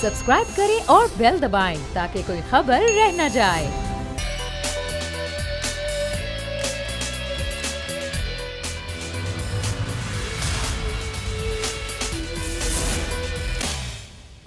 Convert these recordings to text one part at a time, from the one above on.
Subscribe करें और bell दबाएं ताकि कोई खबर रह न जाए।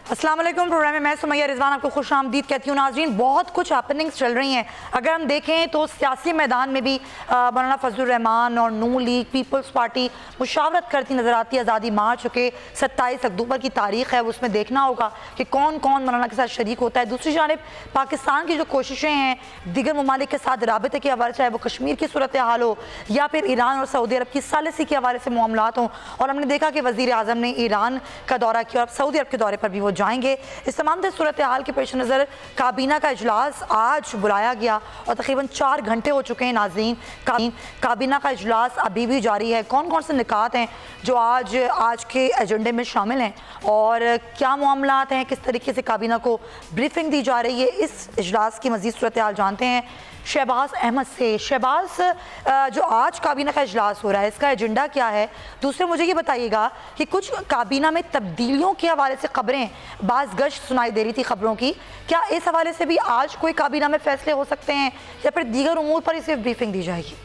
अस्सलाम वालेकुम। प्रोग्राम में मैं सुमैया रिजवान आपको खुश आमदीद कहती हूँ। नाज़रीन, बहुत कुछ हैपनिंग्स चल रही हैं। अगर हम देखें तो सियासी मैदान में भी मौलाना फजलुर रहमान और नून लीग पीपल्स पार्टी मुशावरत करती नज़र आती है। आज़ादी मार्च के 27 अक्टूबर की तारीख है, उसमें देखना होगा कि कौन कौन मौलाना के साथ शरीक होता है। दूसरी जानिब पाकिस्तान की जो कोशिशें हैं दीगर ममालिक के साथ राबते के हवाले, चाहे वो कश्मीर की सूरत हाल हो या फिर ईरान और सऊदी अरब की सालिसी के हवाले से मामलात हों, और हमने देखा कि वज़ीर आज़म ने ईरान का दौरा किया और सऊदी अरब के दौरे पर भी वो जाएंगे। इस तमाम सूरत हाल के पेश नज़र काबीना का इजलास आज बुलाया गया और तकरीबन 4 घंटे हो चुके हैं। नाज़रीन, काबीना का इजलास अभी भी जारी है। कौन कौन से निकात हैं जो आज के एजेंडे में शामिल हैं और क्या मामलात हैं, किस तरीके से काबीना को ब्रीफिंग दी जा रही है, इस इजलास की मज़ीद सूरत हाल जानते हैं शहबाज अहमद से। शहबाज, जो आज काबीना का इजलास हो रहा है, इसका एजेंडा क्या है? दूसरे मुझे ये बताइएगा कि कुछ काबीना में तब्दीलियों के हवाले से खबरें बाज़ गश्त सुनाई दे रही थी खबरों की, क्या इस हवाले से भी आज कोई काबीना में फैसले हो सकते हैं या फिर दीगर उमूर पर ही सिर्फ ब्रीफिंग दी जाएगी?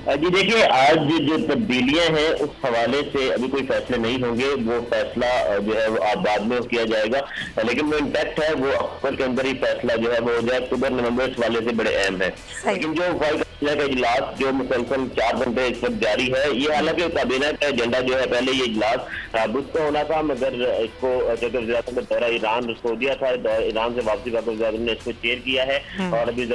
जी देखिए, आज जो तब्दीलियां हैं उस हवाले से अभी कोई फैसले नहीं होंगे। वो फैसला जो है वो आज बाद में किया जाएगा, लेकिन वो इम्पैक्ट है वो अक्टूबर के अंदर ही फैसला जो है वो हो जाए। अक्टूबर नवंबर इस वाले से बड़े अहम है। लेकिन जो काबीना का इजलास जो मुसलसल 4 घंटे इस वक्त जारी है, ये हालांकि काबीना का एजेंडा जो है पहले ये इजलास बुध को होना था, मगर इसको चौधरी में दौरा ईरान उसको दिया था, ईरान से वापसी पर ने इसको चेयर किया है और अभी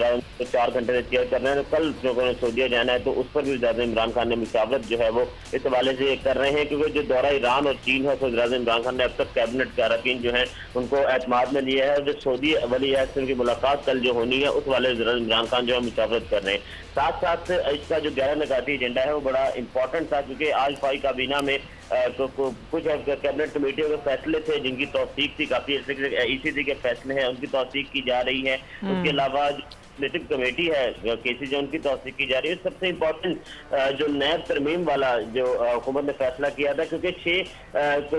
4 घंटे से चेयर कर रहे हैं। कल जो सऊदीया जाना है तो उस पर भी इमरान खान ने मुशावरत जो है वो इस हवाले से कर रहे हैं, क्योंकि जो दौरा ईरान और चीन है तो इमरान खान ने अब तक कैबिनेट के अरकान जो है उनको एतमाद में लिया है। जो सऊदी वली अहद से उनकी मुलाकात कल जो होनी है उस वाले इमरान खान जो है मुशावरत कर रहे हैं। साथ साथ इसका जो 11 निकाती एजेंडा है वो बड़ा इंपॉर्टेंट था, क्योंकि आज फाई काबीना में तो कुछ कैबिनेट कमेटियों के फैसले थे जिनकी तौसीक थी, काफी ECC के फैसले हैं उनकी तौसीक की जा रही है। उसके अलावा लेजिस्लेटिव कमेटी है केसी जो उनकी तौसीक की जा रही है। सबसे इम्पोर्टेंट जो नैब तरमीम वाला जो हुकूमत ने फैसला किया था, क्योंकि 6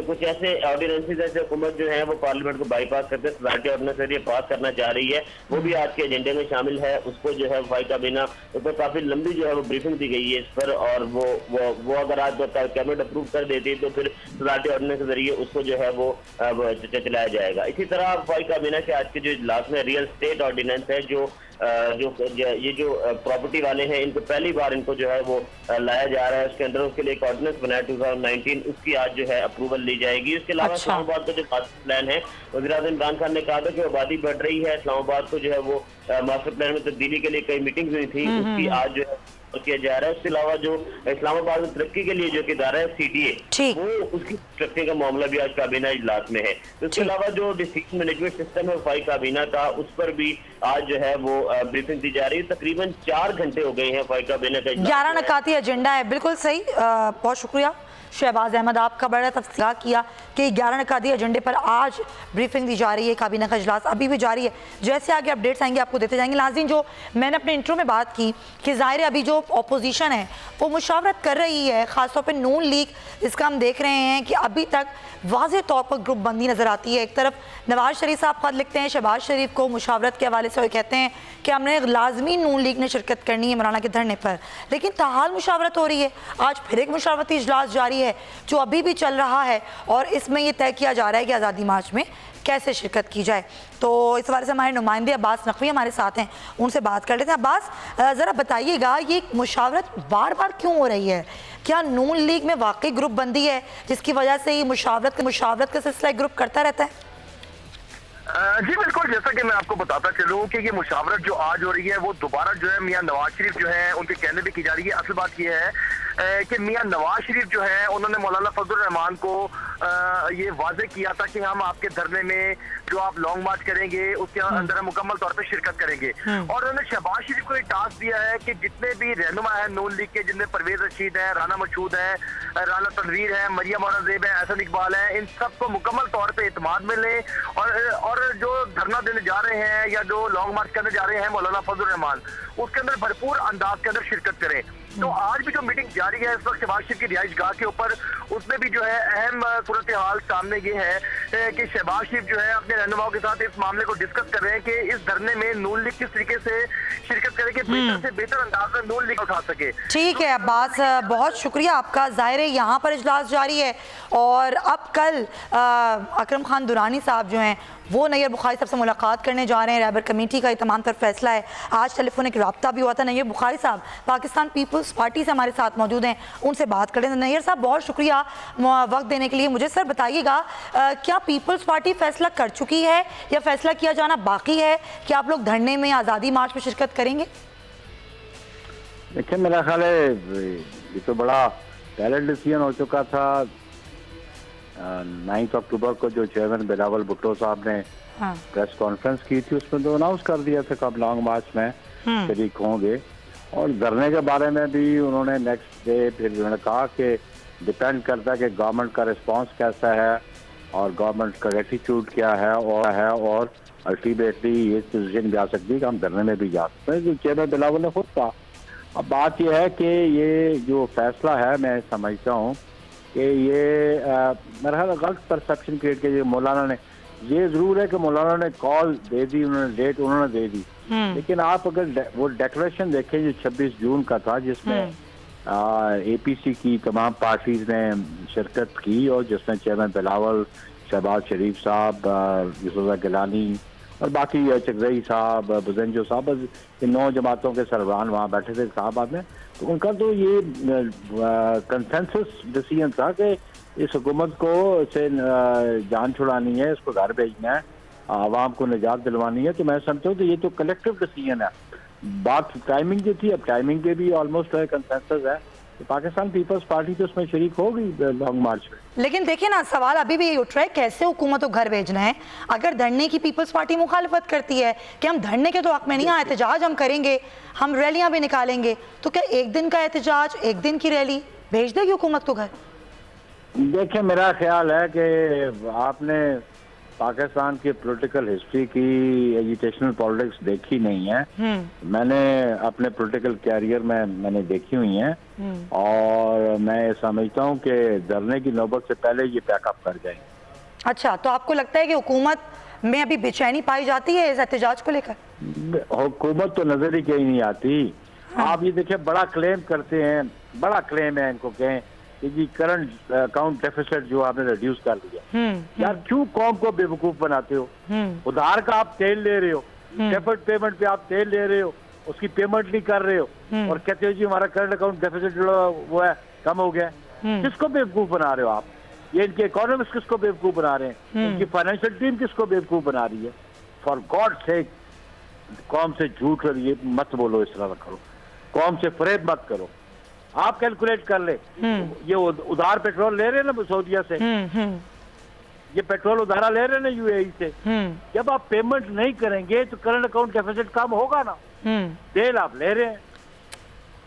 कुछ ऐसे ऑर्डिनेंसेज है जो हुकूमत जो है वो पार्लियामेंट को बाईपास करते सदारती ऑर्डिनेंस ये पास करना चाह रही है, वो भी आज के एजेंडे में शामिल है। उसको जो है वाई काबीना उस पर काफी लंबी जो है वो ब्रीफिंग दी गई है इस पर, और वो अगर आज कैबिनेट अप्रूव कर देती है तो फिर सदारती ऑर्डिनेंस के जरिए उसको जो है वो चलाया जाएगा। इसी तरह वाई काबीना के आज के जो इजलास में रियल स्टेट ऑर्डिनेंस है जो प्रॉपर्टी वाले हैं, इनको पहली बार इनको जो है वो लाया जा रहा है। उसके अंदर उसके लिए एक ऑर्डिनेंस बनाया 2019, उसकी आज जो है अप्रूवल ली जाएगी। उसके अलावा इस्लामाबाद का जो मास्टर प्लान है, वज़ीर आज़म इमरान खान ने कहा था कि आबादी बढ़ रही है, इस्लामाबाद को जो है वो मास्टर प्लान में तब्दीली के लिए कई मीटिंग्स हुई थी, उसकी आज जो है किया जा रहा है। उसके अलावा जो इस्लामाबाद में तरक्की के लिए जो इदारा है CTA, वो उसकी तरक्की का मामला भी आज काबीना इजलास में है। उसके अलावा जो डिस्ट्रिक्ट मैनेजमेंट सिस्टम है फाई काबीना का, उस पर भी आज जो है वो ब्रीफिंग दी जा रही है। तकरीबन 4 घंटे हो गए हैं फाई काबीना का 11 नकाती एजेंडा है। बिल्कुल सही, बहुत शुक्रिया शहबाज अहमद, आपका बड़ा तफसील किया कि 11 नकाती एजेंडे पर आज ब्रीफिंग दी जा रही है। काबीना का इजलास अभी भी जारी है, जैसे आगे अपडेट्स आएंगे आपको देते जाएंगे। नाज़रीन, जो मैंने अपने इंट्रो में बात की कि ज़ाहिर अभी जो अपोजिशन है वो मुशावरत कर रही है, ख़ासतौर पर नून लीग, इसका हम देख रहे हैं कि अभी तक वाज़ेह तौर पर ग्रुप बंदी नज़र आती है। एक तरफ नवाज शरीफ साहब खत लिखते हैं शहबाज शरीफ को मुशावरत के हवाले से, कहते हैं कि हमने लाजमी नून लीग ने शिरकत करनी है मौलाना के धरने पर, लेकिन ताहाल मुशावरत हो रही है। आज फिर एक मुशावरती इजलास जारी है जो अभी भी चल रहा है और इसमें यह तय किया जा रहा है कि आज़ादी मार्च में कैसे शिरकत की जाए। तो इस बारे से हमारे नुमाइंदे अब्बास नकवी हमारे साथ हैं, उनसे बात कर लेते हैं। अब्बास, ज़रा बताइएगा ये मुशावरत बार बार क्यों हो रही है? क्या नून लीग में वाकई ग्रुप बंदी है जिसकी वजह से ये मुशावरत का सिलसिला ग्रुप करता रहता है? जी बिल्कुल, जैसा कि मैं आपको बताता चलूं कि ये मुशावरत जो आज हो रही है वो दोबारा जो है मियां नवाज शरीफ जो है उनके कहने पे की जा रही है। असल बात ये है कि मियां नवाज शरीफ जो है उन्होंने मौलाना फजलुर रहमान को ये वाजे किया था कि हम आपके धरने में जो आप लॉन्ग मार्च करेंगे उसके अंदर हम मुकम्मल तौर पे शिरकत करेंगे। और उन्होंने शहबाज शरीफ को ये टास्क दिया है कि जितने भी रहनुमा है नून लीग के, जिनमें परवेज रशीद है, राना मशहूद है, राना तनवीर है, मरियम औरंगजेब है, एहसन इकबाल है, इन सबको मुकम्मल तौर पे एतमाद में लें और जो धरना देने जा रहे हैं या जो लॉन्ग मार्च करने जा रहे हैं मौलाना फजलुर रहमान, उसके अंदर भरपूर अंदाज के अंदर शिरकत करें। तो आज भी जो मीटिंग जारी है इस वक्त शहबाज शरीफ की रिहाइश गाह के ऊपर, उसमें भी जो है अहम सूरत हाल सामने ये है कि शहबाज शरीफ जो है अपने रहनुमाओं के साथ इस मामले को डिस्कस कर रहे हैं कि इस धरने में नून लीग किस तरीके से शिरकत करे कि बेहतर से बेहतर अंदाज में नून लीग उठा सके। ठीक है अब्बास, बहुत शुक्रिया आपका। ज़ाहिर है यहाँ पर इजलास जारी है और अब कल अकरम खान दुरानी साहब जो हैं वो नैयर बुखारी साहब से मुलाकात करने जा रहे हैं। रहबर कमेटी का तमाम तर फैसला है। आज टेलीफोनिक रब्ता भी हुआ था। नैयर बुखारी साहब पाकिस्तान पीपल्स पार्टी से हमारे साथ मौजूद हैं, उनसे बात करें। नैयर साहब बहुत शुक्रिया वक्त देने के लिए। मुझे सर बताइएगा, क्या पीपल्स पार्टी फैसला कर चुकी है या फैसला किया जाना बाकी है कि आप लोग धरने में आज़ादी मार्च में शिरकत करेंगे? देखिए मेरा ख्याल है ये तो बड़ा पहले डिसीजन हो चुका था। 9 अक्टूबर को जो चेयरमैन बिलावल भुट्टो साहब ने प्रेस कॉन्फ्रेंस की थी उसमें तो अनाउंस कर दिया था कि आप लॉन्ग मार्च में शरीक होंगे। और धरने के बारे में भी उन्होंने नेक्स्ट डे फिर उन्होंने कहा कि डिपेंड करता है कि गवर्नमेंट का रिस्पांस कैसा है और गवर्नमेंट का एटीट्यूड क्या है और अल्टीमेटली ये डिसीजन भी आ सकती है कि हम धरने में भी जा सकते हैं, जो चेयरमैन बिलावल ने खुद कहा। अब बात यह है कि ये जो फैसला है मैं समझता हूँ कि ये मेरा ख्याल गलत परसेप्शन क्रिएट किया। मौलाना ने ये जरूर है कि मौलाना ने कॉल दे दी, उन्होंने डेट उन्होंने दे दी, लेकिन आप अगर वो डिक्लेरेशन देखें जो 26 जून का था जिसमें APC की तमाम पार्टीज ने शिरकत की और जिसमें चेयरमैन बिलावल, शहबाज शरीफ साहब, यूसुफ गिलानी और बाकी चकजई साहब, बुजंजो साहब, इन 9 जमातों के सरबराह वहाँ बैठे थे इस्लामाबाद में। तो उनका तो ये कंसेंसस डिसीजन था कि इस हुकूमत को से जान छुड़ानी है, इसको घर भेजना है, आवाम को निजात दिलवानी है। तो मैं समझता हूँ तो ये तो कलेक्टिव डिसीजन है। बात टाइमिंग की थी, अब टाइमिंग के भी ऑलमोस्ट कंसेंसस है। तो पाकिस्तान पीपल्स पार्टी तो उसमें शरीक होगी लॉन्ग मार्च में। लेकिन देखिए ना, सवाल अभी भी उठ रहा है कैसे हुकूमत को घर भेजना है अगर धरने की पीपल्स पार्टी मुखालफत करती है कि हम धरने के तो हक में नहीं, यहाँ एहतजाज हम करेंगे, हम रैलियां भी निकालेंगे। तो क्या एक दिन का एहतजाज, एक दिन की रैली भेज देगी हुकूमत को घर? देखिए मेरा ख्याल है कि आपने पाकिस्तान की पॉलिटिकल हिस्ट्री की एजुकेशनल पॉलिटिक्स देखी नहीं है। मैंने अपने पॉलिटिकल कैरियर में मैंने देखी हुई है और मैं समझता हूँ कि धरने की नौबत से पहले ये पैकअप कर जाएंगे। अच्छा, तो आपको लगता है कि हुकूमत में अभी बेचैनी पाई जाती है इस एहतजाज को लेकर? हुकूमत तो नजर ही कहीं नहीं आती। आप ये देखिए, बड़ा क्लेम करते हैं, बड़ा क्लेम है इनको कहें कि जी करंट अकाउंट डेफिसिट जो आपने रिड्यूस कर दिया। यार क्यों कौम को बेवकूफ बनाते हो? उधार का आप तेल ले रहे हो, डेफर्ड पेमेंट पे आप तेल ले रहे हो, उसकी पेमेंट नहीं कर रहे हो और कहते हो जी हमारा करंट अकाउंट डेफिसिट जो वो है कम हो गया। किसको बेवकूफ बना रहे हो आप? ये इनके इकोनॉमिस्ट किसको बेवकूफ बना रहे हैं? इनकी फाइनेंशियल टीम किसको बेवकूफ बना रही है? फॉर गॉड सेक, कौम से झूठ ये मत बोलो, इस तरह करो, कौम से फरेब मत करो। आप कैलकुलेट कर ले, ये उधार पेट्रोल ले रहे हैं ना सऊदीया से, ये पेट्रोल उधारा ले रहे हैं ना UAE से। जब आप पेमेंट नहीं करेंगे तो करंट अकाउंट डेफिसिट कम होगा ना। तेल आप ले रहे हैं।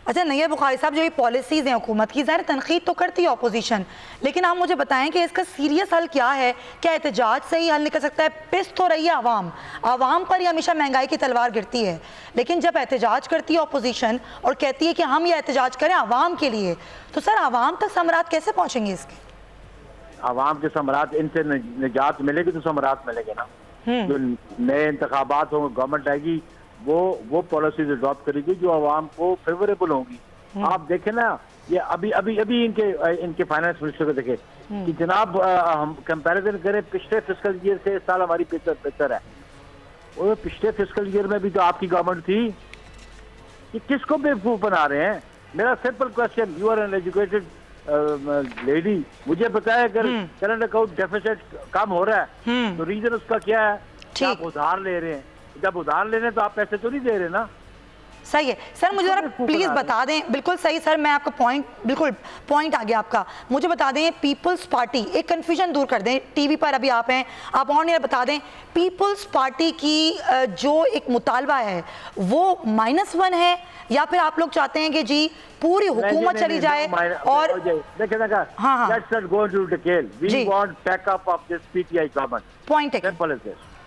अच्छा नैयर बुखारी साहब, जो ये पॉलिसीज हैं हुकूमत की, ज़ाहिर तनकीद तो करती है अपोजिशन, लेकिन आप मुझे बताएं कि इसका सीरियस हल क्या है? क्या एहतजाज से ही हल निकल सकता है? पिस तो रही है आवाम पर ही हमेशा महंगाई की तलवार गिरती है, लेकिन जब एहतजाज करती है अपोजिशन और कहती है कि हम ये एहतजाज करें आवाम के लिए, तो सर आवाम तक समरात कैसे पहुँचेंगे इसके? आवाम के समरात, इनसे निजात मिलेगी तो समरात मिलेंगे ना। जो नए इंतखाबात होंगे, गवर्नमेंट आएगी, वो पॉलिसीज अडॉप्ट करेगी जो आवाम को फेवरेबल होंगी। आप देखें ना, ये अभी इनके फाइनेंस मिनिस्टर को देखें कि जनाब हम कंपैरिजन करें पिछले फिस्कल ईयर से, इस साल हमारी बेहतर है। और पिछले फिस्कल ईयर में भी तो आपकी गवर्नमेंट थी। ये किसको बेवकूफ बना रहे हैं? मेरा simple question, you are an educated lady, मुझे बताया अगर करंट अकाउंट डेफिसिट कम हो रहा है तो रीजन उसका क्या है? आप उधार ले रहे हैं। जब उधार ले रहे हैं तो आप पैसे तो नहीं दे रहे ना। सही है सर, मुझे जरा प्लीज बता दें। बिल्कुल सही सर, मैं आपका पॉइंट आ गया आपका। मुझे बता दें, पीपल्स पार्टी, एक कंफ्यूजन दूर कर दें, टीवी पर अभी आप हैं, आप ऑन एयर बता दें, पीपल्स पार्टी की जो एक मुतालबा है वो -1 है या फिर आप लोग चाहते हैं कि जी पूरी हुकूमत चली जाए? और देखिए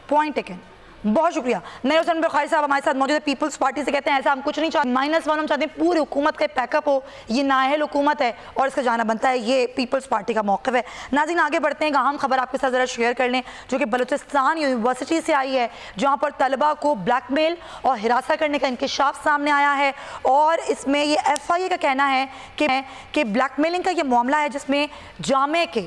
पॉइंट टेकन। बहुत शुक्रिया। नए हुसैन बुखारी साहब हमारे साथ मौजूद है, पीपल्स पार्टी से। कहते हैं ऐसा हम कुछ नहीं चाहते, -1 हम चाहते हैं पूरी हुकूमत का पैकअप हो, ये नाअहल हुकूमत है और इसका जाना बनता है, ये पीपल्स पार्टी का मौक़िफ़ है। नाज़रीन आगे बढ़ते हैं, अहम खबर आपके साथ ज़रा शेयर कर लें जो कि बलूचिस्तान यूनिवर्सिटी से आई है, जहाँ पर तलबा को ब्लैकमेल और हिरासत करने का इंकशाफ सामने आया है। और इसमें ये FIA का कहना है कि ब्लैकमेलिंग का ये मामला है जिसमें जामे के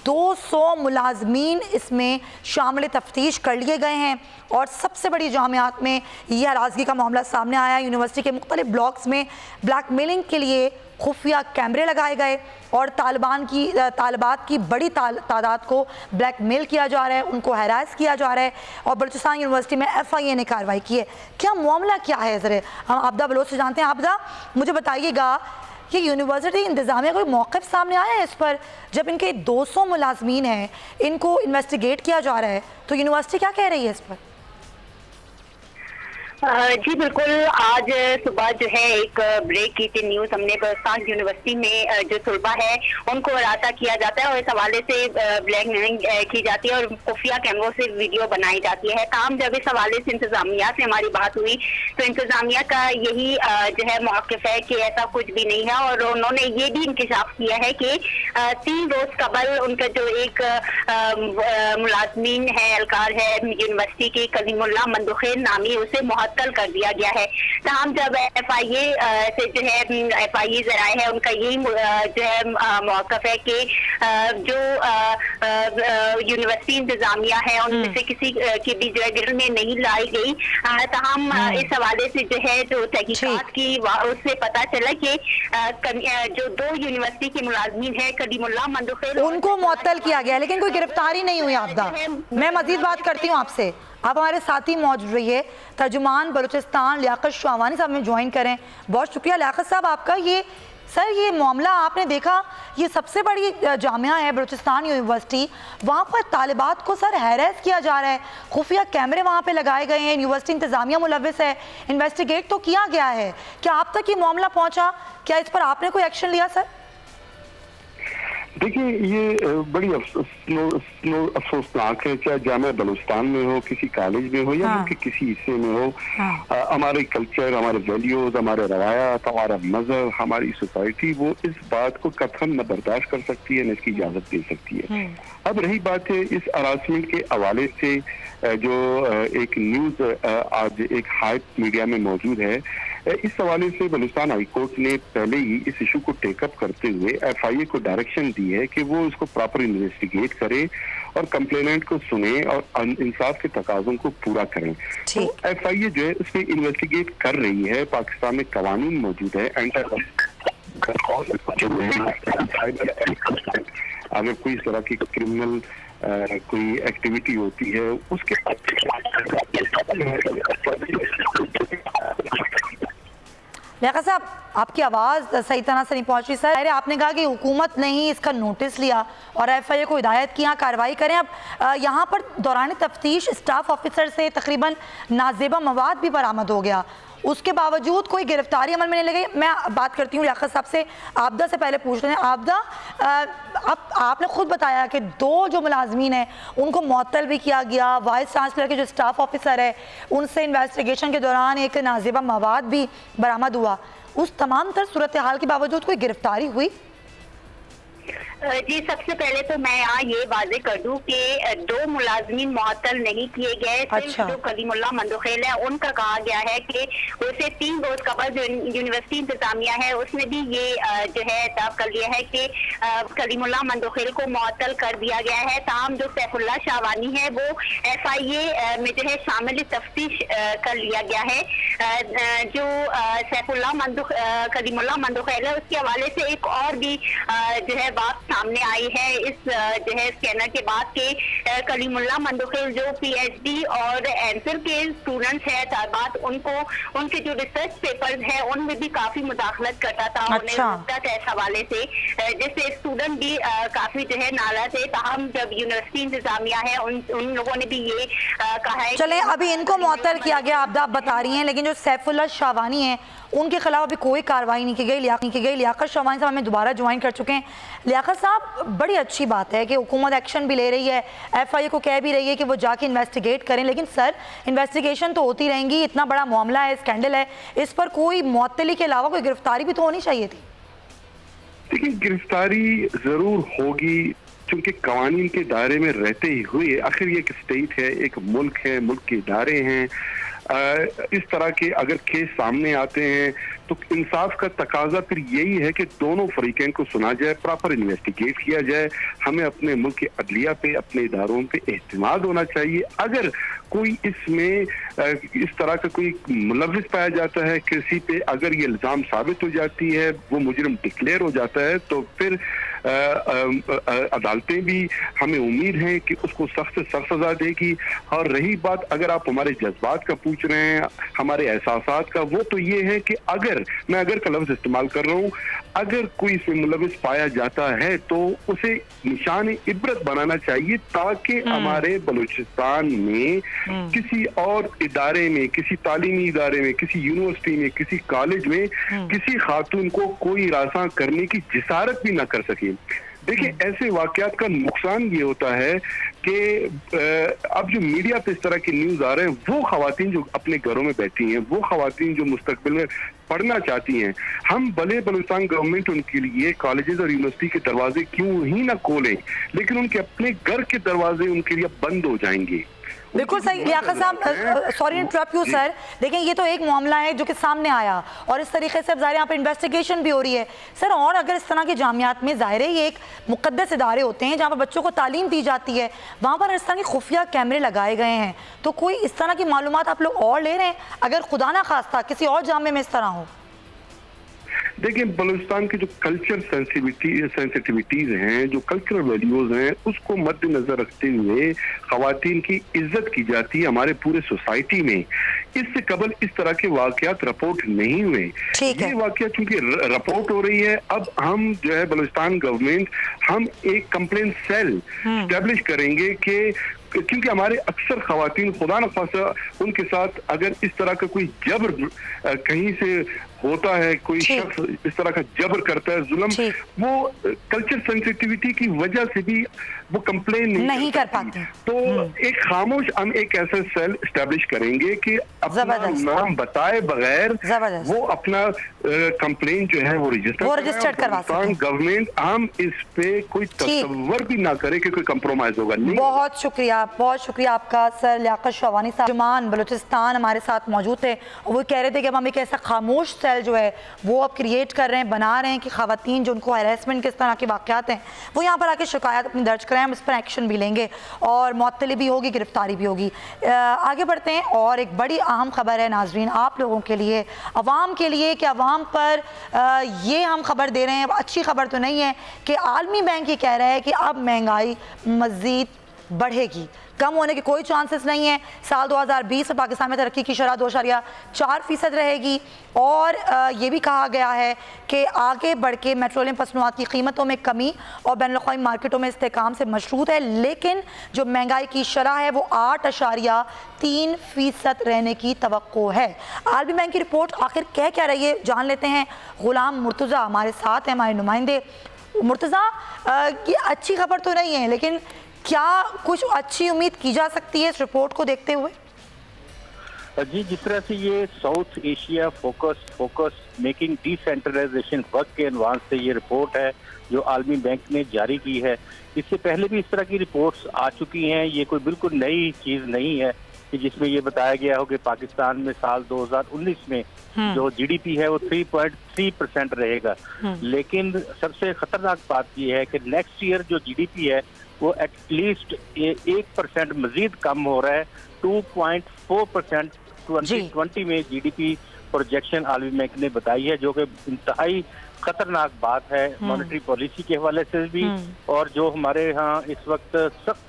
200 मुलाजमीन इसमें शामिल तफ्तीश कर लिए गए हैं। और सबसे बड़ी जामियात में यह हरासगी का मामला सामने आया है। यूनिवर्सिटी के मुख्तलिफ ब्लॉक्स में ब्लैकमेलिंग के लिए खुफिया कैमरे लगाए गए और तालिबात की बड़ी तादाद को ब्लैकमेल किया जा रहा है, उनको हैरास किया जा रहा है। और बलूचिस्तान यूनिवर्सिटी में FIA ने कार्रवाई की है। क्या मामला क्या है, ज़रा हम आबदा बलोच से जानते हैं। आबदा, मुझे बताइएगा कि यूनिवर्सिटी इंतज़ामिया कोई मौक़िफ़ सामने आया है इस पर? जब इनके 200 मुलाजमीन हैं, इनको इन्वेस्टिगेट किया जा रहा है, तो यूनिवर्सिटी क्या कह रही है इस पर? जी बिल्कुल, आज सुबह जो है एक ब्रेक की थी न्यूज़ हमने। बलूचिस्तान यूनिवर्सिटी में जो तलबा है उनको अराता किया जाता है और इस हवाले से ब्लैकमेलिंग की जाती है और खुफिया कैमरों से वीडियो बनाई जाती है। काम जब इस हवाले से इंतजामिया से हमारी बात हुई तो इंतजामिया का यही जो है मौक़िफ़ है कि ऐसा कुछ भी नहीं है। और उन्होंने ये भी इंकशाफ किया है कि 3 रोज कबल उनका जो एक मुलाजमीन है, एहलकार है यूनिवर्सिटी के, कलीमुल्लाह मंदुखेल नामी, उसे मुअत्तल कर दिया गया है। तमाम जब FIA से जो है FIA ज़राए है उनका यही जो है मौक़िफ़ है कि जो यूनिवर्सिटी इंतज़ामिया है उनमें से किसी की भी जो है गिरफ्त में नहीं लाई गई। तमाम इस हवाले से जो है जो तहकीकात की उससे पता चला कि जो 2 यूनिवर्सिटी के मुलाजमीन है कलीमुल्लाह मंदुखेल, उनको मुअत्तल किया गया, लेकिन कोई गिरफ्तारी नहीं हुई। आपदा, मैं मजीद बात करती हूँ आपसे, आप हमारे साथ ही मौजूद रहिए। तर्जुमान बलूचिस्तान लियाकत शाहवानी साहब में ज्वाइन करें। बहुत शुक्रिया लियाकत साहब आपका। ये मामला आपने देखा, ये सबसे बड़ी जामिया है बलूचिस्तान यूनिवर्सिटी, वहाँ पर तालिबात को सर हैरेस किया जा रहा है, खुफिया कैमरे वहाँ पे लगाए गए हैं, यूनिवर्सिटी इंतज़ामिया मुलव्विस है, इन्वेस्टिगेट तो किया गया है। क्या आप तक ये मामला पहुँचा? क्या इस पर आपने कोई एक्शन लिया सर? देखिए, ये बड़ी अफसोसनाक है, चाहे जामिया बलूचिस्तान में हो, किसी कॉलेज में हो या मुल्क के किसी हिस्से में हो। हमारे कल्चर, हमारे वैल्यूज, हमारे रवायात, हमारा मजहब, हमारी सोसाइटी वो इस बात को कतई न बर्दाश्त कर सकती है, न इसकी इजाजत दे सकती है। अब रही बात है इस हरासमेंट के हवाले से जो एक न्यूज आज एक हाई मीडिया में मौजूद है, इस हवाले से बलूचिस्तान हाई कोर्ट ने पहले ही इस इशू को टेकअप करते हुए FIA को डायरेक्शन दी है कि वो इसको प्रॉपर इन्वेस्टिगेट करे और कंप्लेनेंट को सुने और इंसाफ के तकाज़ों को पूरा करें। तो FIA जो है उसमें इन्वेस्टिगेट कर रही है। पाकिस्तान में कानून मौजूद है, अगर कोई इस तरह की क्रिमिनल कोई एक्टिविटी होती है उसके लियाकत साहब, आपकी आवाज़ सही तरह से नहीं पहुंच रही सर। आपने कहा कि हुकूमत ने ही इसका नोटिस लिया और FIA को हिदायत की यहाँ कार्रवाई करें। अब यहाँ पर दौरान तफ्तीश स्टाफ ऑफिसर से तकरीबन नाजेबा मवाद भी बरामद हो गया, उसके बावजूद कोई गिरफ्तारी अमल में नहीं लगी। मैं बात करती हूँ लियाकत साहब से। आबदा से पहले पूछ रहे हैं। आबदा, अब आपने खुद बताया कि 2 जो मुलाजमीन हैं उनको मुअत्तल भी किया गया, वाइस चांसलर के जो स्टाफ ऑफिसर है उनसे इन्वेस्टिगेशन के दौरान एक नाजेबा मवाद भी बरामद हुआ। उस तमाम तर सूरत हाल के बावजूद कोई गिरफ्तारी हुई? जी, सबसे पहले तो मैं यहाँ ये वाजे कर दूं कि 2 मुलाजमीन मुअत्तल नहीं किए गए। अच्छा। जो कलीमुल्लाह मंदुखेल है उनका कहा गया है कि उसे 3 रोज कबल जो यूनिवर्सिटी इंतजामिया है उसने भी ये जो है तय कर लिया है कि कलीमुल्लाह मंदुखेल को मुअत्तल कर दिया गया है। ताहम जो सैफुल्लाह शाहवानी है वो FIA में जो है शामिल तफ्तीश कर लिया गया है। जो सैफुल्लाह कलीमुल्लाह मंदुखेल है उसके हवाले से एक और भी जो है बात सामने आई है इस जो है स्कैनर के बाद के कलीमुल्लाह मंदुखेल जो PhD और एंसर के स्टूडेंट्स है तालिबात, उनको उनके जो रिसर्च पेपर्स है उनमें भी काफी मुदाखलत करता था। अच्छा। इस हवाले से जैसे स्टूडेंट भी काफी जो है नाराज है। ताहम जब यूनिवर्सिटी इंतजामिया है उन लोगों ने भी ये कहा है। चले, अभी इनको मुअत्तल किया गया, आप बता रही हैं, लेकिन जो सैफुल्लाह शाहवानी है उनके खिलाफ अभी कोई कार्रवाई नहीं की गई। लियाकत शाहवानी साहब हमें दोबारा ज्वाइन कर चुके हैं। लियाकत साहब, बड़ी अच्छी बात है कि हुकूमत एक्शन भी ले रही है, FIA को कह भी रही है कि वो जाके इन्वेस्टिगेट करें, लेकिन सर इन्वेस्टिगेशन तो होती रहेंगी, इतना बड़ा मामला है, स्कैंडल है, इस पर कोई मुअत्तली के अलावा कोई गिरफ्तारी भी तो होनी चाहिए थी। देखिए, गिरफ्तारी जरूर होगी, क्योंकि कवानीन के दायरे में रहते ही हुए, आखिर ये एक स्टेट है, एक मुल्क है, मुल्क के इदारे हैं। इस तरह के अगर केस सामने आते हैं तो इंसाफ का तकाजा फिर यही है कि दोनों फरीकैन को सुना जाए, प्रॉपर इन्वेस्टिगेट किया जाए। हमें अपने मुल्क के अदलिया पे, अपने इदारों पे एहतिमाद होना चाहिए। अगर कोई इसमें इस तरह का कोई मुलविस पाया जाता है किसी पे, अगर ये इल्ज़ाम साबित हो जाती है, वो मुजरिम डिक्लेयर हो जाता है, तो फिर अदालतें भी हमें उम्मीद है कि उसको सख्त से सख्त सजा देगी। और रही बात अगर आप हमारे जज्बात का पूछ रहे हैं, हमारे एहसासात का, वो तो ये है कि अगर मैं का लफ्ज इस्तेमाल कर रहा हूँ, अगर कोई इसमें मुलविस पाया जाता है तो उसे निशान इबरत बनाना चाहिए, ताकि हमारे बलूचिस्तान में किसी और इदारे में, किसी तालीमी इदारे में, किसी यूनिवर्सिटी में, किसी कॉलेज में किसी खातून को कोई रासा करने की जिसारत भी ना कर सके। देखिए, ऐसे वाकयात का नुकसान ये होता है कि अब जो मीडिया पे इस तरह की न्यूज आ रहे हैं, वो खवातीन जो अपने घरों में बैठी हैं, वो खवातीन जो मुस्तकबिल में पढ़ना चाहती हैं, हम भले बलूचिस्तान गवर्नमेंट उनके लिए कॉलेजेस और यूनिवर्सिटी के दरवाजे क्यों ही ना खोलें, लेकिन उनके अपने घर के दरवाजे उनके लिए बंद हो जाएंगे। बिल्कुल सही लियाकत साहब, सॉरी इंटरप्ट यू सर, देखें ये तो एक मामला है जो कि सामने आया और इस तरीके से अब ज़ाहिर यहाँ पर इन्वेस्टिगेशन भी हो रही है सर। और अगर इस तरह के जामियात में ज़ाहिर है ये एक मुक़द्दस इदारे होते हैं जहाँ पर बच्चों को तालीम दी जाती है, वहाँ पर इस तरह के खुफिया कैमरे लगाए गए हैं, तो कोई इस तरह की मालूमात आप लोग और ले रहे हैं अगर खुदा ना खास्ता किसी और जामे में इस तरह हो? देखिए, बलूचिस्तान की जो कल्चर सेंसिटिविटीज हैं, जो कल्चरल वैल्यूज हैं, उसको मद्देनजर रखते हुए खवातीन की इज्जत की जाती है हमारे पूरे सोसाइटी में। इससे कबल इस तरह के वाकयात रिपोर्ट नहीं हुए। ये वाकया चूंकि रिपोर्ट हो रही है, अब हम जो है बलूचिस्तान गवर्नमेंट, हम एक कंप्लेंट सेल स्टैब्लिश करेंगे कि क्योंकि हमारे अक्सर खवातीन खुदा न खासा उनके साथ अगर इस तरह का कोई जबर कहीं से होता है, कोई शख्स इस तरह का जबर करता है, जुल्म, वो कल्चर सेंसिटिविटी की वजह से भी वो कंप्लेन नहीं कर पाते। तो एक खामोश हम एक ऐसा सेल स्टैब्लिश करेंगे कि अपना नाम बताए बगैर वो अपना कंप्लेन जो है वो रजिस्टर करवा सकें। गवर्नमेंट हम इस पे कोई तसव्वुर भी ना करे कि कोई कंप्रोमाइज होगा नहीं। बहुत शुक्रिया आपका सर लियाकत शहवानी साहब, जुमान बलूचिस्तान हमारे साथ मौजूद थे और वो कह रहे थे कि अब हम एक ऐसा खामोश सेल जो है वो अब क्रिएट कर रहे हैं, बना रहे हैं कि खवातीन जो उनको हैरेसमेंट किस तरह के वाकयात हैं वो यहाँ पर आके शिकायत अपनी दर्ज कराएं, हम इस पर एक्शन भी लेंगे और मुअत्तली भी होगी, गिरफ्तारी भी होगी। आगे बढ़ते हैं और एक बड़ी अहम खबर है नाजरीन आप लोगों के लिए, अवाम के लिए, कि अवाम पर ये हम खबर दे रहे हैं, अच्छी खबर तो नहीं है, कि आलमी बैंक ये कह रहा है कि अब महंगाई मज़ीद बढ़ेगी, कम होने के कोई चांसेस नहीं है। साल 2020 में पाकिस्तान में तरक्की की शरह 2.4% रहेगी और ये भी कहा गया है कि आगे बढ़ के पेट्रोलियम मसनूआत की कीमतों में कमी और बैनुल-अक़वामी मार्केटों में इस्तेहकाम से मशरूत है, लेकिन जो महंगाई की शरह है वो 8.3% रहने की तवक्को है। आलमी बैंक की रिपोर्ट आखिर कह क्या रही है जान लेते हैं। गुलाम मुर्तज़ा हमारे साथ हैं, हमारे नुमाइंदे। मुर्तज़ा, ये अच्छी खबर तो नहीं है, लेकिन क्या कुछ अच्छी उम्मीद की जा सकती है इस रिपोर्ट को देखते हुए? जी, जिस तरह से ये South Asia focus making decentralisation work के अनवान से ये रिपोर्ट है जो आलमी बैंक ने जारी की है, इससे पहले भी इस तरह की रिपोर्ट्स आ चुकी हैं। ये कोई बिल्कुल नई चीज़ नहीं है कि जिसमें ये बताया गया हो कि पाकिस्तान में साल 2019 में जो GDP है वो 3.3% रहेगा, लेकिन सबसे खतरनाक बात ये है कि नेक्स्ट ईयर जो GDP है वो एटलीस्ट 1% मजीद कम हो रहा है। 2.4% 2020 में GDP प्रोजेक्शन आलमी बैंक ने बताई है, जो कि इंतहाई खतरनाक बात है मॉनेटरी पॉलिसी के हवाले से भी और जो हमारे यहाँ इस वक्त सख्त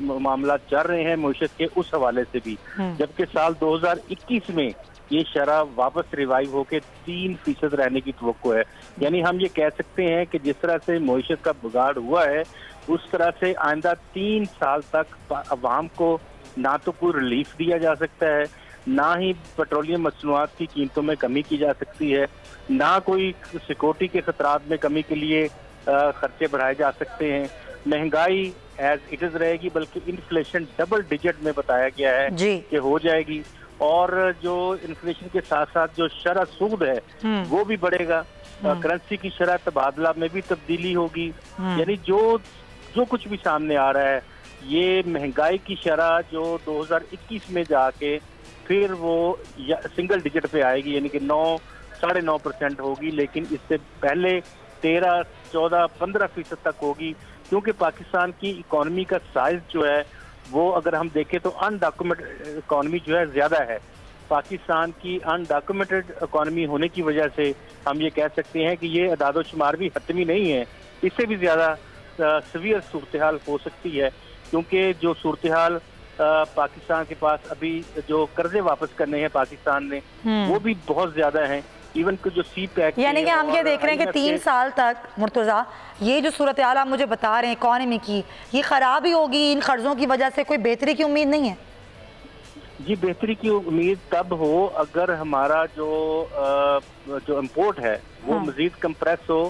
मामला चल रहे हैं मईशत के उस हवाले से भी। जबकि साल 2021 में ये शरह वापस रिवाइव होकर 3% रहने की तवक्को है। यानी हम ये कह सकते हैं कि जिस तरह से मईशत का बिगाड़ हुआ है उस तरह से आइंदा 3 साल तक अवाम को ना तो कोई रिलीफ दिया जा सकता है, ना ही पेट्रोलियम मसनूआत की कीमतों में कमी की जा सकती है, ना कोई सिक्योरिटी के खतरात में कमी के लिए खर्चे बढ़ाए जा सकते हैं। महंगाई एज इट इज रहेगी, बल्कि इन्फ्लेशन डबल डिजिट में बताया गया है कि हो जाएगी। और जो इन्फ्लेशन के साथ साथ जो शरह सूद है वो भी बढ़ेगा। करेंसी की शरह तबादला में भी तब्दीली होगी। यानी जो कुछ भी सामने आ रहा है, ये महंगाई की शरह जो 2021 में जाके फिर वो सिंगल डिजिट पे आएगी, यानी कि 9-9.5% होगी, लेकिन इससे पहले 13, 14, 15% तक होगी, क्योंकि पाकिस्तान की इकोनॉमी का साइज जो है वो अगर हम देखें तो अनडॉक्यूमेंटेड इकोनॉमी जो है ज्यादा है। पाकिस्तान की अनडॉक्यूमेंटेड इकोनॉमी होने की वजह से हम ये कह सकते हैं कि ये अदादो शुमार भी हतमी नहीं है, इससे भी ज्यादा सीवियर सूरत हाल हो सकती है, क्योंकि जो सूरत हाल पाकिस्तान के पास अभी जो कर्जे वापस करने हैं पाकिस्तान ने वो भी बहुत ज्यादा हैं। इवन जो सी पैक, यानी कि हम ये देख रहे हैं कि 3 साल तक मुर्तज़ा ये जो सूरत हाल आप मुझे बता रहे हैं इकॉनमी की, ये खराब ही होगी, इन कर्जों की वजह से कोई बेहतरी की उम्मीद नहीं है? जी, बेहतरी की उम्मीद तब हो अगर हमारा जो इम्पोर्ट है वो मजीद कंप्रेस हो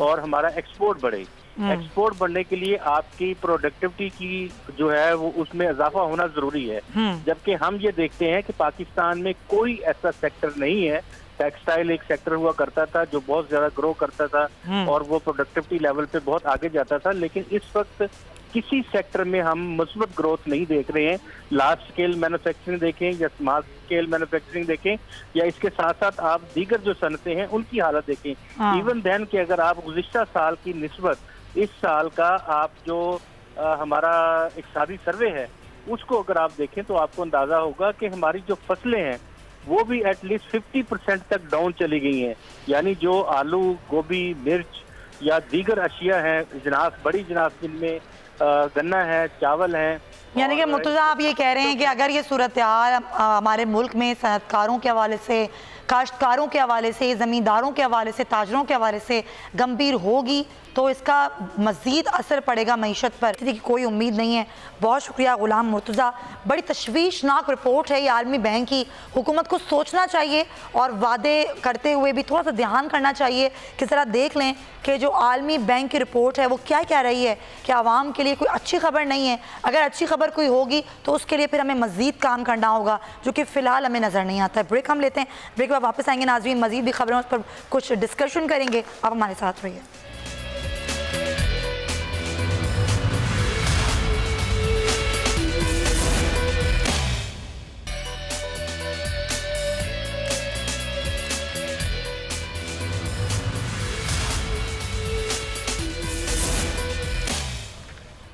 और हमारा एक्सपोर्ट बढ़े। एक्सपोर्ट बढ़ने के लिए आपकी प्रोडक्टिविटी की जो है वो उसमें इजाफा होना जरूरी है। जबकि हम ये देखते हैं कि पाकिस्तान में कोई ऐसा सेक्टर नहीं है। टेक्सटाइल एक सेक्टर हुआ करता था जो बहुत ज्यादा ग्रो करता था और वो प्रोडक्टिविटी लेवल पे बहुत आगे जाता था, लेकिन इस वक्त किसी सेक्टर में हम मुस्बत ग्रोथ नहीं देख रहे हैं। लार्ज स्केल मैन्युफैक्चरिंग देखें या स्मॉल स्केल मैन्युफैक्चरिंग देखें या इसके साथ साथ आप दीगर जो सनतें हैं उनकी हालत देखें। इवन देन कि अगर आप गुज़िश्ता साल की निस्बत इस साल का आप जो हमारा इक़्तिसादी सर्वे है उसको अगर आप देखें तो आपको अंदाजा होगा कि हमारी जो फसलें हैं वो भी एटलीस्ट 50% तक डाउन चली गई हैं। यानी जो आलू, गोभी, मिर्च या दीगर अशिया हैं, जिनास, बड़ी जिनास जिनमें गन्ना है, चावल है। यानी कि मुर्तज़ा आप ये कह रहे हैं कि अगर ये सूरत हाल हमारे मुल्क में सनअतकारों के हवाले से, काश्तकारों के हवाले से, ज़मींदारों के हवाले से, ताजरों के हवाले से गंभीर होगी तो इसका मज़ीद असर पड़ेगा मईशत पर, की कोई उम्मीद नहीं है। बहुत शुक्रिया ग़ुलाम मुर्तज़ा। बड़ी तशवीशनाक रिपोर्ट है ये आलमी बैंक की। हुकूमत को सोचना चाहिए और वादे करते हुए भी थोड़ा सा ध्यान करना चाहिए कि ज़रा देख लें कि जो आलमी बैंक की रिपोर्ट है वो क्या कह रही है कि आवाम के लिए कोई अच्छी खबर नहीं है। अगर अच्छी खबर कोई होगी तो उसके लिए फिर हमें मज़ीद काम करना होगा, जो कि फ़िलहाल हमें नज़र नहीं आता है। ब्रेक हम लेते हैं, ब्रेक के बाद वापस आएंगे नाज़रीन, मज़ीद भी खबरें उस पर कुछ डिस्कशन करेंगे। आप हमारे साथ रहिए।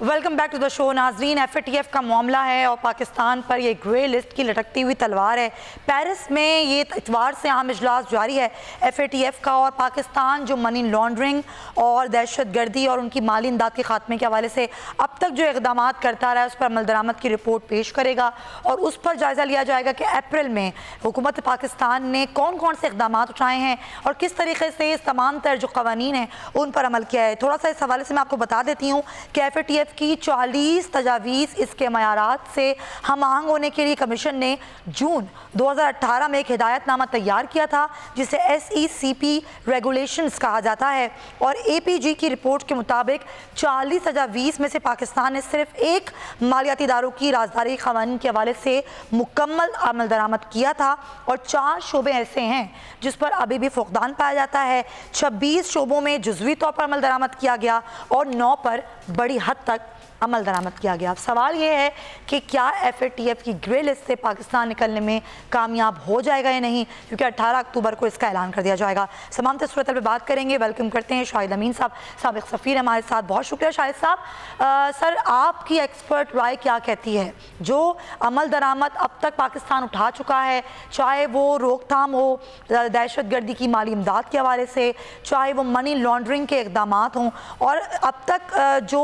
Welcome back to the show नाजरीन। FATF का मामला है और पाकिस्तान पर ये ग्रे लिस्ट की लटकती हुई तलवार है। पेरिस में ये इतवार से आम इजलास जारी है FATF का, और पाकिस्तान जो मनी लॉन्ड्रिंग और दहशत गर्दी और उनकी माली इमदाद के खात्मे के हवाले से अब तक जो इकदाम करता रहा है उस पर अमल दरामद की रिपोर्ट पेश करेगा और उस पर जायज़ा लिया जाएगा कि अप्रैल में हुकूमत पाकिस्तान ने कौन कौन से इकदाम उठाए हैं और किस तरीके से इस तमाम तर जो कवानीन हैं उन पर अमल किया है। थोड़ा सा इस हवाले से मैं आपको बता देती हूँ कि FATF की 40 तजावीज़ इसके मयारात से हम आहंग होने के लिए कमीशन ने जून 2018 में एक हिदायतनामा तैयार किया था जिसे SECP रेगुलेशंस कहा जाता है, और APG की रिपोर्ट के मुताबिक 40 तजावीज़ में से पाकिस्तान ने सिर्फ एक मालियाती इदारों की राजदारी क़वानीन के हवाले से मुकम्मल अमल दरामद किया था और 4 शोबे ऐसे हैं जिस पर अभी भी फुकदान पाया जाता है। 26 शोबों में जुज़वी तौर पर अमल दरामद किया गया और 9 पर बड़ी हद तक अमल दरामद किया गया। अब सवाल ये है कि क्या FATF की ग्रे लिस्ट से पाकिस्तान निकलने में कामयाब हो जाएगा या नहीं, क्योंकि 18 अक्टूबर को इसका ऐलान कर दिया जाएगा। तमाम सूरत पर बात करेंगे। वेलकम करते हैं शाहिद अमीन साहब, साबिक सफ़ीर हमारे साथ। बहुत शुक्रिया शाहिद साहब। सर, आपकी एक्सपर्ट राय क्या कहती है? जो अमल दरामद अब तक पाकिस्तान उठा चुका है, चाहे वो रोकथाम हो दहशत गर्दी की माली इमदाद के हवाले से, चाहे वो मनी लॉन्ड्रिंग के इकदाम हों, और अब तक जो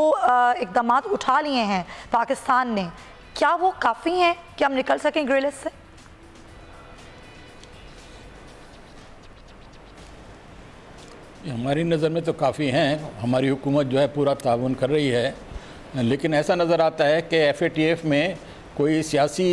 इकदाम उठा लिए हैं पाकिस्तान ने, क्या वो काफ़ी हैं कि हम निकल सकें ग्रे लिस्ट से? हमारी नज़र में तो काफ़ी हैं। हमारी हुकूमत जो है पूरा ताउन कर रही है, लेकिन ऐसा नज़र आता है कि FATF में कोई सियासी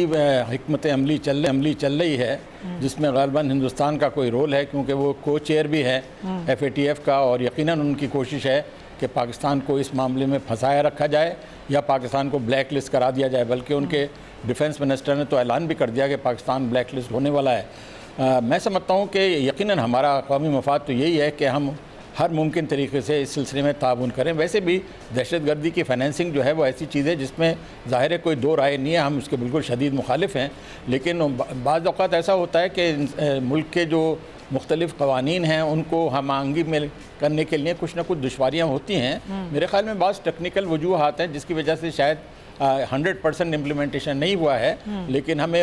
हिकमत अमली चल रही है जिसमें ग़ालिबन हिंदुस्तान का कोई रोल है, क्योंकि वो को चेयर भी है FATF का, और यकीनन उनकी कोशिश है कि पाकिस्तान को इस मामले में फंसाया रखा जाए या पाकिस्तान को ब्लैक लिस्ट करा दिया जाए, बल्कि उनके डिफेंस मिनिस्टर ने तो ऐलान भी कर दिया कि पाकिस्तान ब्लैक लिस्ट होने वाला है। मैं समझता हूँ कि यकीनन हमारा कौमी मफाद तो यही है कि हम हर मुमकिन तरीके से इस सिलसिले में ताउन करें। वैसे भी दहशतगर्दी की फाइनेंसिंग जो है वो ऐसी चीज़ है जिसमें ज़ाहिर है कोई दो राय नहीं है, हम उसके बिल्कुल शदीद मुखालिफ हैं। लेकिन बाज़ औक़ात ऐसा होता है कि मुल्क के जो मुख्तलिफ़ क़वानीन हैं उनको हम आंगी में करने के लिए कुछ ना कुछ दुश्वारियाँ होती हैं। मेरे ख़्याल में बाज़ टेक्निकल वजूहात हैं जिसकी वजह से शायद 100% इम्प्लीमेंटेशन नहीं हुआ है, लेकिन हमें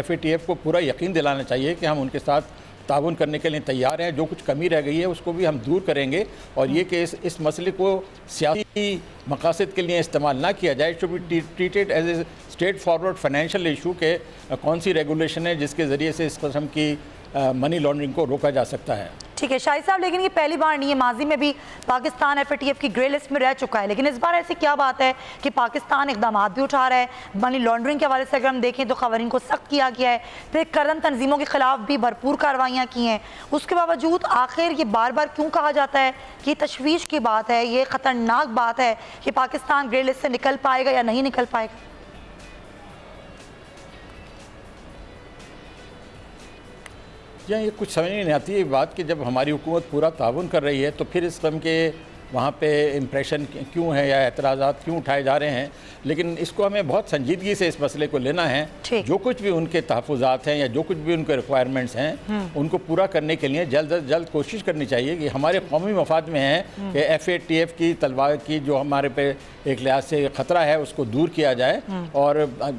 FATF को पूरा यकीन दिलाना चाहिए कि हम उनके साथ ताउन करने के लिए तैयार हैं। जो कुछ कमी रह गई है उसको भी हम दूर करेंगे और ये कि इस मसले को सियासी मकासद के लिए इस्तेमाल ना किया जाए। Should be treated as a straightforward financial issue के कौन सी रेगुलेशन है जिसके ज़रिए से इस किस्म की मनी लॉन्ड्रिंग को रोका जा सकता है। ठीक है शाहिद साहब, लेकिन ये पहली बार नहीं है, माजी में भी पाकिस्तान FATF की ग्रे लिस्ट में रह चुका है, लेकिन इस बार ऐसी क्या बात है कि पाकिस्तान इकदाम भी उठा रहा है। मनी लॉन्ड्रिंग के हवाले से अगर हम देखें तो खबरीन को सख्त किया गया है, फिर करन तंजीमों के खिलाफ भी भरपूर कार्रवाइयाँ की हैं। उसके बावजूद आखिर ये बार बार क्यों कहा जाता है कि ये तशवीश की बात है, ये ख़तरनाक बात है कि पाकिस्तान ग्रे लिस्ट से निकल पाएगा या नहीं निकल पाएगा? या ये कुछ समझ नहीं आती है बात कि जब हमारी हुकूमत पूरा ताउन कर रही है तो फिर इस कम के वहाँ पे इम्प्रेशन क्यों है या एतराज़ात क्यों उठाए जा रहे हैं। लेकिन इसको हमें बहुत संजीदगी से इस मसले को लेना है। जो कुछ भी उनके तहफ़्फ़ुज़ात हैं या जो कुछ भी उनके रिक्वायरमेंट्स हैं उनको पूरा करने के लिए जल्द अज जल्द कोशिश करनी चाहिए कि हमारे कौमी मफाद में है कि FATF की तलवार की जो हमारे पे एक लिहाज से ख़तरा है उसको दूर किया जाए। और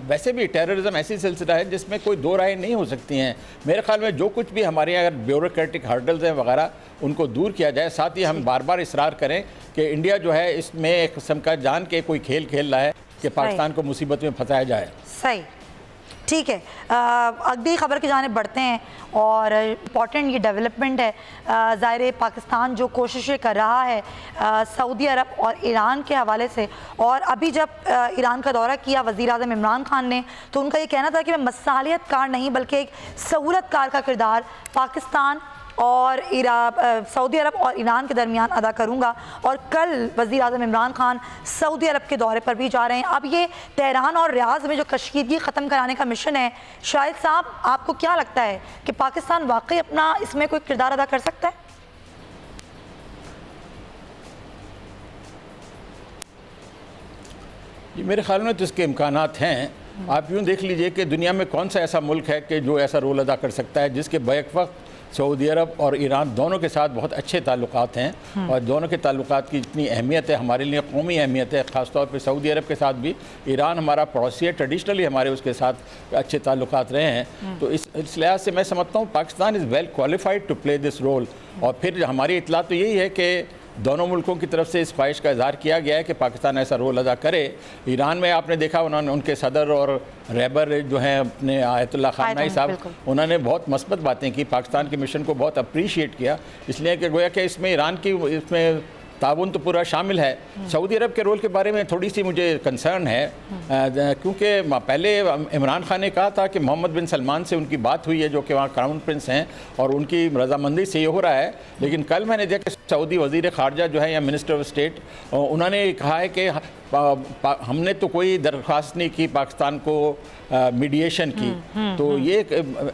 वैसे भी टेररिज्म ऐसी सिलसिला है जिसमें कोई दो राय नहीं हो सकती हैं। मेरे ख्याल में जो कुछ भी हमारे यहाँ अगर ब्यूरोक्रेटिक हर्डल्स हैं वगैरह उनको दूर किया जाए। साथ ही हम बार बार इसरार करें कि इंडिया जो है इसमें एक किस्म का जान के कोई खेल खेल रहा है कि पाकिस्तान को मुसीबत में फंसाया जाए। सही, ठीक है। अगली खबर की जाने बढ़ते हैं और इम्पॉर्टेंट ये डेवलपमेंट है। ज़ाहिर पाकिस्तान जो कोशिशें कर रहा है सऊदी अरब और ईरान के हवाले से, और अभी जब ईरान का दौरा किया वज़ीर-ए-आज़म इमरान खान ने तो उनका ये कहना था कि मैं मसालियत कार नहीं बल्कि एक सहूलत कार का किरदार पाकिस्तान और सऊदी अरब और ईरान के दरमियान अदा करूँगा। और कल वज़ीर-ए-आज़म इमरान खान सऊदी अरब के दौरे पर भी जा रहे हैं। अब ये तेहरान और रियाज़ में जो कशीदगी ख़त्म कराने का मिशन है, शाहिद साहब आपको क्या लगता है कि पाकिस्तान वाकई अपना इसमें कोई किरदार अदा कर सकता है? ये मेरे ख्याल में तो इसके इम्कानात हैं। आप यूँ देख लीजिए कि दुनिया में कौन सा ऐसा मुल्क है कि जो ऐसा रोल अदा कर सकता है जिसके बैक वक्त सऊदी अरब और ईरान दोनों के साथ बहुत अच्छे ताल्लुकात हैं और दोनों के ताल्लुकात की इतनी अहमियत है, हमारे लिए कौमी अहमियत है। ख़ास तौर पे सऊदी अरब के साथ भी। ईरान हमारा पड़ोसी है, ट्रेडिशनली हमारे उसके साथ अच्छे ताल्लुकात रहे हैं। तो इस लिहाज से मैं समझता हूँ Pakistan is well qualified to play this role. और फिर हमारी इतला तो यही है कि दोनों मुल्कों की तरफ से इस ख्वाहिश का इज़हार किया गया है कि पाकिस्तान ऐसा रोल अदा करे। ईरान में आपने देखा उन्होंने उनके सदर और रहबर जो हैं अपने आयतुल्लाह खामनेई साहब, उन्होंने बहुत मस्बत बातें की, पाकिस्तान के मिशन को बहुत अप्रीशिएट किया। इसलिए कि गोया कि इसमें ईरान की इसमें ताउन तो पूरा शामिल है। सऊदी अरब के रोल के बारे में थोड़ी सी मुझे कंसर्न है क्योंकि पहले इमरान खान ने कहा था कि मोहम्मद बिन सलमान से उनकी बात हुई है जो कि वहाँ क्राउन प्रिंस हैं और उनकी रजामंदी से ये हो रहा है। लेकिन कल मैंने देखा सऊदी वज़ीर ख़ारजा जो है या मिनिस्टर ऑफ स्टेट, उन्होंने कहा है कि हमने तो कोई दरख्वास्त नहीं की पाकिस्तान को मीडिएशन की। तो ये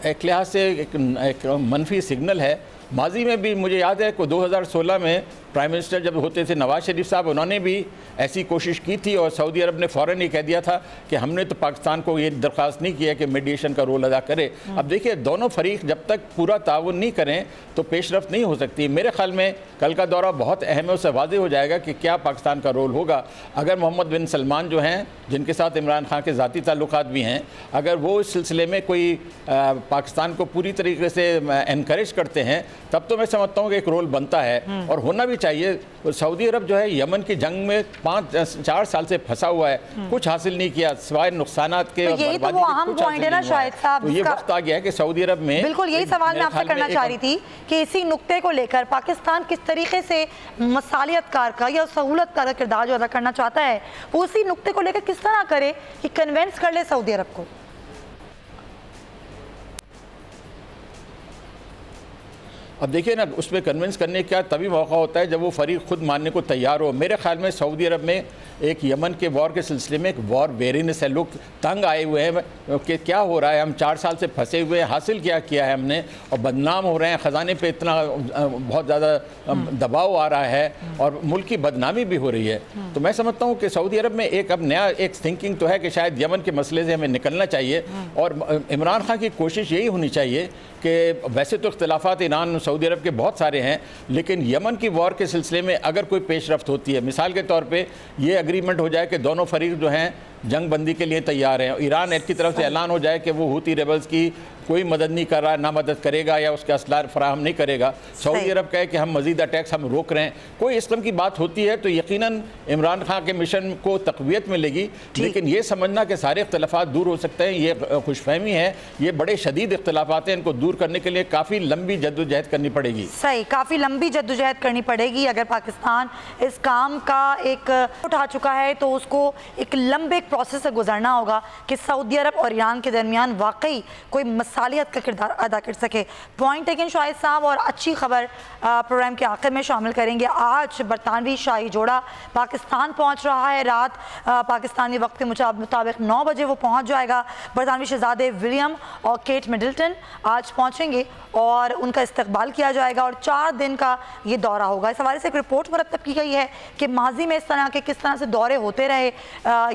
एक लिहाज से एक मनफी सिग्नल है। माजी में भी मुझे याद है कि 2016 में प्राइम मिनिस्टर जब होते थे नवाज शरीफ साहब, उन्होंने भी ऐसी कोशिश की थी और सऊदी अरब ने फ़ौरन ही कह दिया था कि हमने तो पाकिस्तान को ये दरख्वास्त नहीं किया कि मीडिएशन का रोल अदा करे। अब देखिए दोनों फरीक जब तक पूरा ताउन नहीं करें तो पेशरफ्त नहीं हो सकती। मेरे ख्याल में कल का दौरा बहुत अहम है, उससे वाज़ेह हो जाएगा कि क्या पाकिस्तान का रोल होगा। अगर मोहम्मद बिन सलमान जो हैं जिनके साथ इमरान खान के ज़ाती ताल्लुकात भी हैं, अगर वो इस सिलसिले में कोई पाकिस्तान को पूरी तरीके से इनकरेज करते हैं तब तो मैं समझता हूँ कि एक रोल बनता है और होना भी चाहिए। सऊदी अरब जो है यमन की जंग में 5-4 साल से फंसा हुआ है, कुछ हासिल नहीं किया सिवाय नुकसानात के। यही तो वो अहम पॉइंट है ना शाहिद साहब, तो ये वक्त आ गया है कि सऊदी अरब में बिल्कुल यही सवाल मैं आपसे करना चाह रही थी कि इसी नुक्ते को लेकर पाकिस्तान किस तरीके से मसालियतकार का या सहूलतकार का किरदार जो अदा करना चाहता है उसी नुक्ते को लेकर किस तरह करे कि कन्विंस कर ले सऊदी अरब को। अब देखिए ना, उसमें कन्विंस करने का तभी मौका होता है जब वो फरीक खुद मानने को तैयार हो। मेरे ख्याल में सऊदी अरब में एक यमन के वॉर के सिलसिले में एक वॉर वेरीनेस है, लोग तंग आए हुए हैं कि क्या हो रहा है, हम 4 साल से फंसे हुए हैं, हासिल क्या किया है हमने, और बदनाम हो रहे हैं, ख़जाने पे इतना बहुत ज़्यादा दबाव आ रहा है और मुल्क की बदनामी भी हो रही है। तो मैं समझता हूँ कि सऊदी अरब में एक अब नया एक थिंकिंग तो है कि शायद यमन के मसले से हमें निकलना चाहिए, और इमरान खान की कोशिश यही होनी चाहिए कि वैसे तो इख्तिलाफात ईरान सऊदी अरब के बहुत सारे हैं, लेकिन यमन की वॉर के सिलसिले में अगर कोई पेशरफ्त होती है, मिसाल के तौर पे ये एग्रीमेंट हो जाए कि दोनों फरीक जो हैं जंग बंदी के लिए तैयार हैं, ईरान की तरफ से ऐलान हो जाए कि वो हूती रेबल्स की कोई मदद नहीं कर रहा, ना मदद करेगा या उसके असलाह फराहम नहीं करेगा, सऊदी अरब कहे कि हम मजीद अटैक्स हम रोक रहे हैं, कोई इस तरह की बात होती है तो यकीनन इमरान खान के मिशन को तक़वियत मिलेगी। लेकिन ये समझना कि सारे इख्तिलाफात दूर हो सकते हैं, ये खुशफहमी है, ये बड़े शदीद इख्तिलाफात हैं, इनको दूर करने के लिए काफ़ी लंबी जद्दोजहद करनी पड़ेगी। सही, काफ़ी लंबी जद्दोजहद करनी पड़ेगी। अगर पाकिस्तान इस काम का एक उठा चुका है तो उसको एक लंबे प्रोसेस से गुजरना होगा कि सऊदी अरब और ईरान के दरमियान वाकई कोई मसालियत का किरदार अदा कर सके। पॉइंट टेकन शाहिद साहब, और अच्छी खबर प्रोग्राम के आखिर में शामिल करेंगे। आज बरतानवी शाही जोड़ा पाकिस्तान पहुंच रहा है, रात पाकिस्तानी वक्त के मुताबिक 9 बजे वो पहुंच जाएगा। बरतानवी शहजादे विलियम और केट मिडल्टन आज पहुंचेंगे और उनका इस्तकबाल किया जाएगा और 4 दिन का ये दौरा होगा। इस हवाले से एक रिपोर्ट मुरतब की गई है कि माजी में इस तरह के किस तरह से दौरे होते रहे,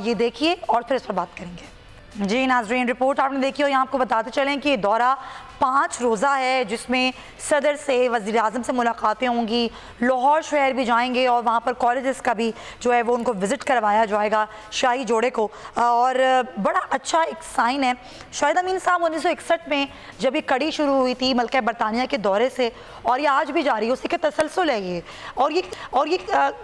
ये देखिए और फिर इस पर बात करेंगे। जी नाज़रीन, रिपोर्ट आपने देखी और यहाँ आपको बताते चलें कि ये दौरा 5 रोज़ा है, जिसमें सदर से वज़ीर आज़म से मुलाकातें होंगी, लाहौर शहर भी जाएंगे और वहाँ पर कॉलेजेस का भी जो है वो उनको विज़िट करवाया जाएगा शाही जोड़े को। और बड़ा अच्छा एक साइन है। शाहिद अमीन साहब 1961 में जब ये कड़ी शुरू हुई थी मल्का बरतानिया के दौरे से, और ये आज भी जारी है, उसी के तसलसल है ये। और ये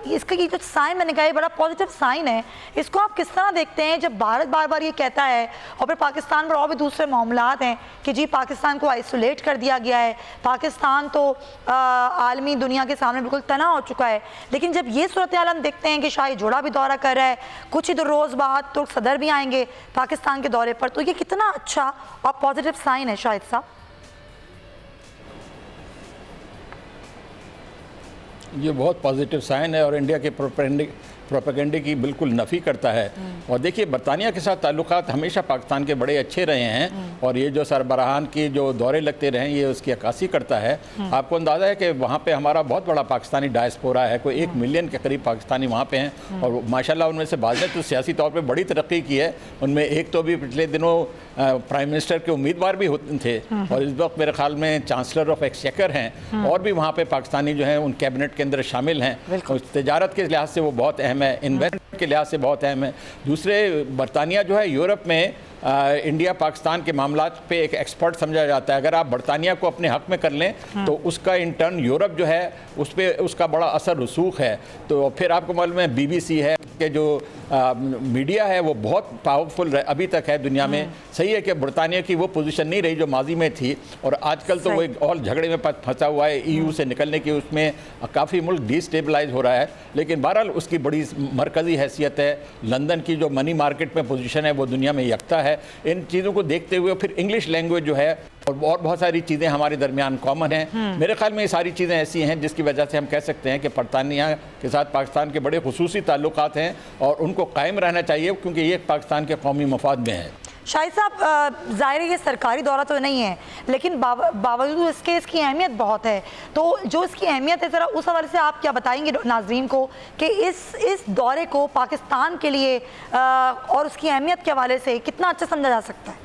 इसका ये जो साइन मैंने कहा, बड़ा पॉजिटिव साइन है। इसको आप किस तरह देखते हैं जब भारत बार बार ये कहता है और फिर पाकिस्तान पर और भी दूसरे मामलात हैं कि जी पाकिस्तान को आइसोलेट कर दिया गया है, पाकिस्तान तो आलमी दुनिया के सामने बिल्कुल तना हो चुका है, लेकिन जब ये सूरत हाल हम देखते हैं कि शाही जोड़ा भी दौरा कर रहा है, कुछ ही रोज़ बाद तुर्क सदर भी आएंगे पाकिस्तान के दौरे पर, तो ये कितना अच्छा और पॉजिटिव साइन है शाहिद साहब? ये बहुत पॉजिटिव साइन है और इंडिया के प्रोपेगेंडे की बिल्कुल नफ़ी करता है। और देखिए, बरतानिया के साथ ताल्लुकात हमेशा पाकिस्तान के बड़े अच्छे रहे हैं और ये जो सरबराहान की जो दौरे लगते रहे ये उसकी अक्कासी करता है। आपको अंदाज़ा है कि वहाँ पे हमारा बहुत बड़ा पाकिस्तानी डायस्पोरा है, कोई 1 मिलियन के करीब पाकिस्तानी वहाँ पे हैं और माशाल्लाह उनमें से बाज़ ने तो सियासी तौर पर बड़ी तरक्की की है। उनमें एक तो अभी पिछले दिनों प्राइम मिनिस्टर के उम्मीदवार भी होते थे और इस वक्त मेरे ख्याल में चांसलर ऑफ एक्सचेकर हैं और भी वहाँ पर पाकिस्तानी जो हैं उन कैबिनेट के अंदर शामिल हैं। तजारत के लिहाज से वो बहुत अहम है, इन्वेस्टमेंट के लिहाज से बहुत अहम है। दूसरे, बरतानिया जो है यूरोप में इंडिया पाकिस्तान के मामलात पे एक एक्सपर्ट समझा जाता है। अगर आप बरतानिया को अपने हक में कर लें तो उसका इंटर्न यूरोप जो है उस पर उसका बड़ा असर रसूख है। तो फिर आपको मालूम है BBC है कि जो मीडिया है वो बहुत पावरफुल अभी तक है दुनिया में। सही है कि बरतानिया की वो पोजीशन नहीं रही जो माजी में थी और आजकल तो वो एक और झगड़े में फंसा हुआ है EU से निकलने की, उसमें काफ़ी मुल्क डिस्टेबलाइज हो रहा है। लेकिन बहरहाल उसकी बड़ी मरकज़ी हैसियत है। लंदन की जो मनी मार्केट में पोजीशन है वो दुनिया में यकता है। इन चीज़ों को देखते हुए फिर इंग्लिश लैंग्वेज जो है और बहुत सारी चीज़ें हमारे दरमियान कॉमन हैं। मेरे ख्याल में ये सारी चीज़ें ऐसी हैं जिसकी वजह से हम कह सकते हैं कि बरतानिया के साथ पाकिस्तान के बड़े खुसूसी ताल्लुकात हैं और उनको कायम रहना चाहिए क्योंकि ये पाकिस्तान के कौमी मफाद में है। शाहिद साहब, ज़ाहिर है ये सरकारी दौरा तो नहीं है, लेकिन बावजूद इसके इसकी अहमियत बहुत है। तो जो इसकी अहमियत है ज़रा उस हवाले से आप क्या बताएंगे नाज़रीन को कि इस दौरे को पाकिस्तान के लिए और उसकी अहमियत के हवाले से कितना अच्छा समझा जा सकता है?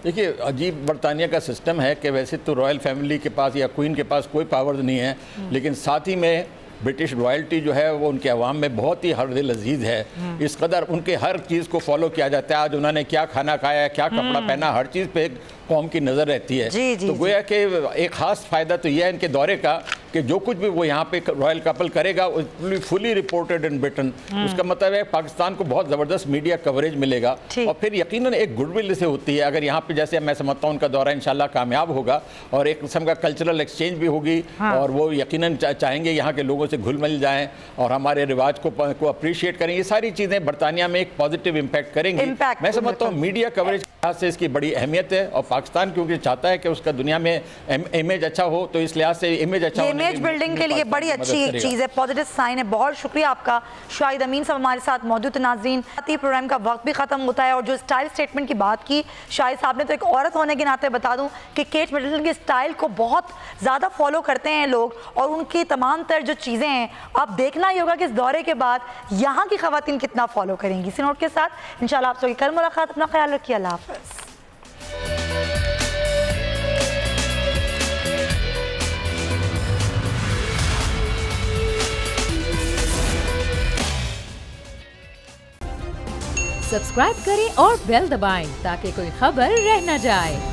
देखिए, अजीब बरतानिया का सिस्टम है कि वैसे तो रॉयल फैमिली के पास या क्वीन के पास कोई पावर नहीं है, लेकिन साथ ही में ब्रिटिश रॉयल्टी जो है वो उनके अवाम में बहुत ही हरदिल अजीज़ है। इस कदर उनके हर चीज़ को फॉलो किया जाता है। आज उन्होंने क्या खाना खाया, क्या कपड़ा पहना, हर चीज़ पे कौम की नज़र रहती है। तो गोया कि एक ख़ास फ़ायदा तो यह है इनके दौरे का कि जो कुछ भी वो यहाँ पे रॉयल कपल करेगा फुली रिपोर्टेड इन ब्रिटेन। उसका मतलब है पाकिस्तान को बहुत ज़बरदस्त मीडिया कवरेज मिलेगा और फिर यकीनन एक गुडविल से होती है। अगर यहाँ पे जैसे मैं समझता हूँ उनका दौरा इंशाल्लाह कामयाब होगा और एक किस्म का कल्चरल एक्सचेंज भी होगी और वो यकीनन चाहेंगे यहाँ के लोगों से घुल मिल जाएँ और हमारे रिवाज को अप्रिशिएट करें। ये सारी चीज़ें बरतानिया में एक पॉजिटिव इम्पैक्ट करेंगी। मैं समझता हूँ मीडिया कवरेज से इसकी बड़ी अहमियत है और पाकिस्तान क्योंकि चाहता है कि उसका दुनिया में इमेज अच्छा हो, तो इस लिहाज से इमेज अच्छा, इमेज बिल्डिंग के लिए बड़ी अच्छी चीज़ है, पॉजिटिव साइन है। बहुत शुक्रिया आपका शाहिद अमीन साहब हमारे साथ मौजूद। नाज़रीन, प्रोग्राम का वक्त भी ख़त्म होता है और जो स्टाइल स्टेटमेंट की बात की शाहिद साहब ने, तो एक औरत होने के नाते बता दूं कि केट मिडलटन के स्टाइल को बहुत ज़्यादा फॉलो करते हैं लोग और उनकी तमाम तर जो चीज़ें हैं अब देखना ही होगा कि इस दौरे के बाद यहाँ की ख़वातीन कितना फॉलो करेंगी। इसी नोट के साथ इंशाल्लाह आप सबकी कल मुलाकात, अपना ख्याल रखिए, अल्लाह हाफ़िज़। सब्सक्राइब करें और बेल दबाएं ताकि कोई खबर रह न जाए।